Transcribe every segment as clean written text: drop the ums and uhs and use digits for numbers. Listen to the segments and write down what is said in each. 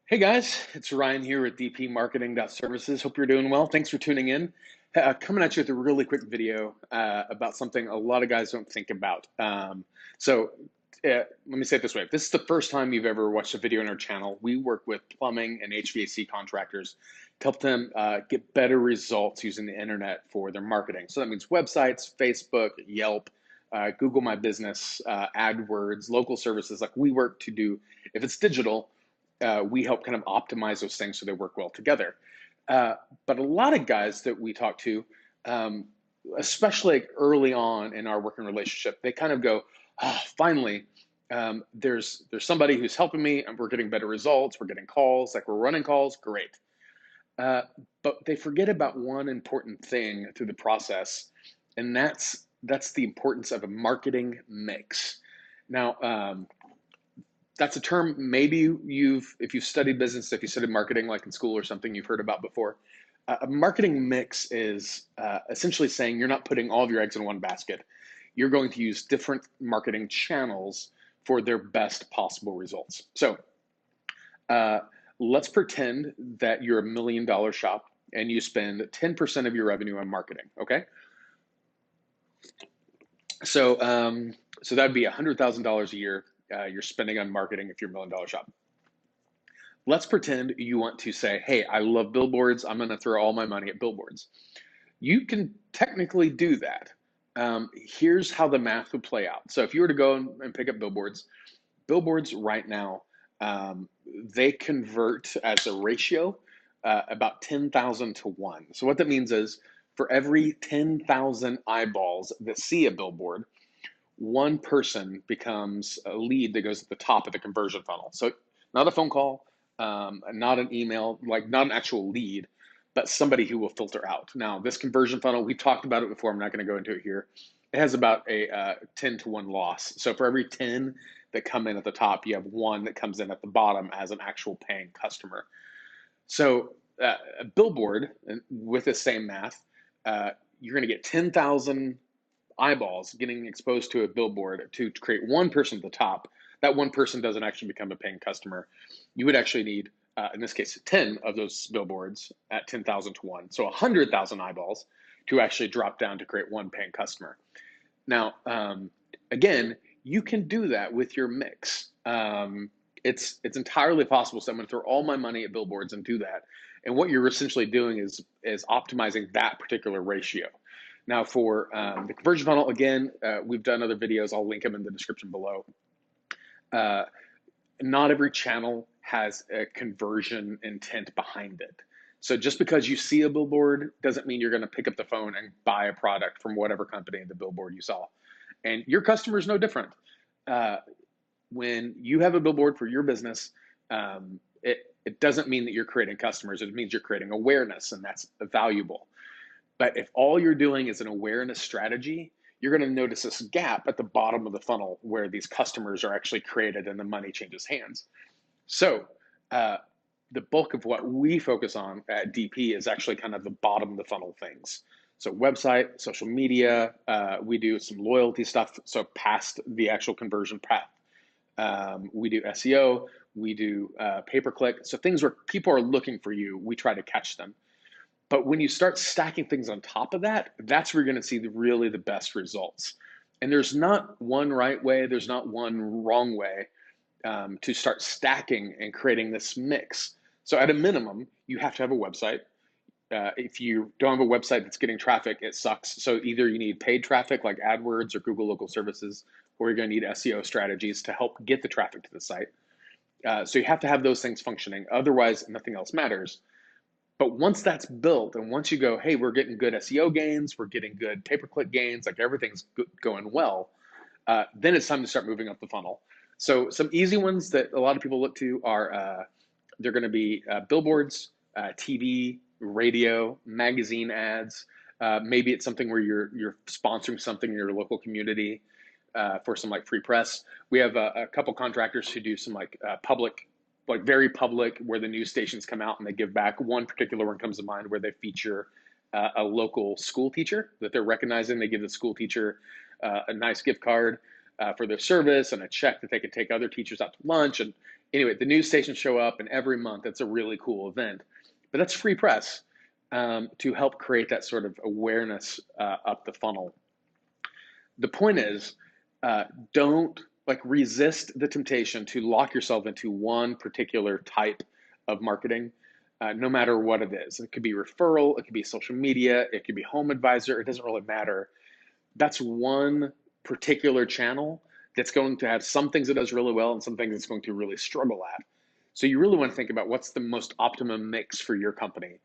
Hey guys, it's Ryan here with DP Marketing.Services. Hope you're doing well. Thanks for tuning in. Coming at you with a really quick video about something a lot of guys don't think about. Let me say it this way. If this is the first time you've ever watched a video on our channel, we work with plumbing and HVAC contractors to help them get better results using the internet for their marketing. So that means websites, Facebook, Yelp, Google My Business, AdWords, local services. Like we work to do, if it's digital, we help kind of optimize those things so they work well together. But a lot of guys that we talk to, especially early on in our working relationship, they kind of go, oh, finally, there's somebody who's helping me and we're getting better results. We're getting calls, like we're running calls, great. But they forget about one important thing through the process, and that's the importance of a marketing mix. Now, that's a term maybe if you've studied business, if you studied marketing like in school or something, you've heard about before. A marketing mix is essentially saying you're not putting all of your eggs in one basket. You're going to use different marketing channels for their best possible results. So let's pretend that you're $1 million shop and you spend 10% of your revenue on marketing, okay? So that'd be $100,000 a year you're spending on marketing if you're $1 million shop. Let's pretend you want to say, hey, I love billboards. I'm going to throw all my money at billboards. You can technically do that. Here's how the math would play out. So if you were to go and pick up billboards right now, they convert as a ratio about 10,000 to 1. So what that means is for every 10,000 eyeballs that see a billboard, one person becomes a lead that goes at the top of the conversion funnel. So not a phone call, not an email, like not an actual lead, but somebody who will filter out. Now, this conversion funnel, we've talked about it before. I'm not going to go into it here. It has about a 10 to 1 loss. So for every 10 that come in at the top, you have one that comes in at the bottom as an actual paying customer. So a billboard with the same math, you're going to get 10,000 eyeballs getting exposed to a billboard to create one person at the top. That one person doesn't actually become a paying customer. You would actually need, in this case, 10 of those billboards at 10,000 to 1. So 100,000 eyeballs to actually drop down to create one paying customer. Now, again, you can do that with your mix. It's entirely possible. So I'm going to throw all my money at billboards and do that. And what you're essentially doing is optimizing that particular ratio. Now for the conversion funnel, again, we've done other videos. I'll link them in the description below. Not every channel has a conversion intent behind it. So just because you see a billboard doesn't mean you're going to pick up the phone and buy a product from whatever company in the billboard you saw. And your customer is no different. When you have a billboard for your business, it doesn't mean that you're creating customers. It means you're creating awareness, and that's valuable. But if all you're doing is an awareness strategy, you're going to notice this gap at the bottom of the funnel where these customers are actually created and the money changes hands. So the bulk of what we focus on at DP is actually kind of the bottom of the funnel things. So website, social media, we do some loyalty stuff, so past the actual conversion path. We do SEO, we do pay-per-click. So things where people are looking for you, we try to catch them. But when you start stacking things on top of that, that's where you're going to see really the best results. And there's not one right way, there's not one wrong way to start stacking and creating this mix. So at a minimum, you have to have a website. If you don't have a website that's getting traffic, it sucks. So either you need paid traffic like AdWords or Google Local Services, or you're going to need SEO strategies to help get the traffic to the site. So you have to have those things functioning. Otherwise, nothing else matters. But once that's built, and once you go, hey, we're getting good SEO gains, we're getting good pay-per-click gains, like everything's going well, then it's time to start moving up the funnel. So some easy ones that a lot of people look to are, they're going to be billboards, TV, radio, magazine ads. Maybe it's something where you're sponsoring something in your local community for some like free press. We have a couple contractors who do some like public, like very public, where the news stations come out and they give back. One particular one comes to mind where they feature a local school teacher that they're recognizing. They give the school teacher a nice gift card. for their service and a check that they could take other teachers out to lunch. And anyway, the news stations show up, and every month it's a really cool event. But that's free press to help create that sort of awareness up the funnel. The point is, don't resist the temptation to lock yourself into one particular type of marketing, no matter what it is. It could be referral, it could be social media, it could be home advisor. It doesn't really matter. That's one particular channel that's going to have some things it does really well and some things it's going to really struggle at. So you really want to think about what's the most optimum mix for your company.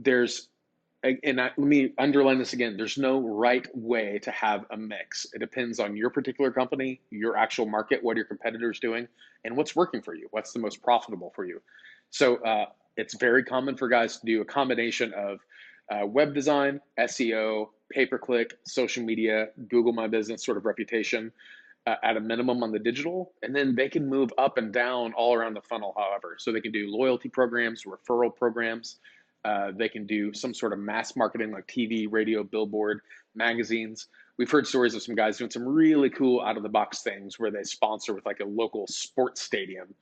Let me underline this again, there's no right way to have a mix. It depends on your particular company, your actual market, what your competitors doing, and what's working for you, what's the most profitable for you. So it's very common for guys to do a combination of web design, SEO, pay-per-click, social media, Google My Business sort of reputation at a minimum on the digital, and then they can move up and down all around the funnel, however. So they can do loyalty programs, referral programs, they can do some sort of mass marketing like TV, radio, billboard, magazines. We've heard stories of some guys doing some really cool out of the box things where they sponsor with like a local sports stadium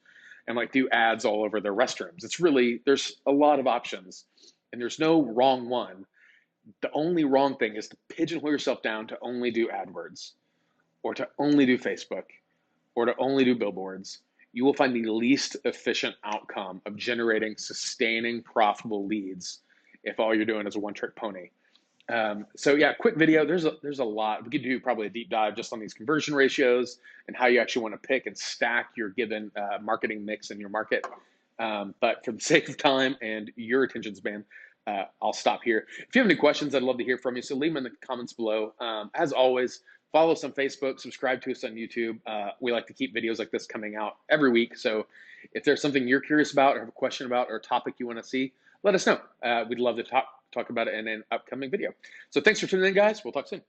and like do ads all over their restrooms. It's really, there's a lot of options and there's no wrong one. The only wrong thing is to pigeonhole yourself down to only do AdWords or to only do Facebook or to only do billboards. You will find the least efficient outcome of generating sustaining profitable leads if all you're doing is a one-trick pony. So yeah, quick video. There's a lot. We could do probably a deep dive just on these conversion ratios and how you actually want to pick and stack your given marketing mix in your market. But for the sake of time and your attention span, I'll stop here. If you have any questions, I'd love to hear from you. So leave them in the comments below. As always, follow us on Facebook, subscribe to us on YouTube. We like to keep videos like this coming out every week. So if there's something you're curious about or have a question about or a topic you want to see, let us know. We'd love to talk about it in an upcoming video. So thanks for tuning in, guys. We'll talk soon.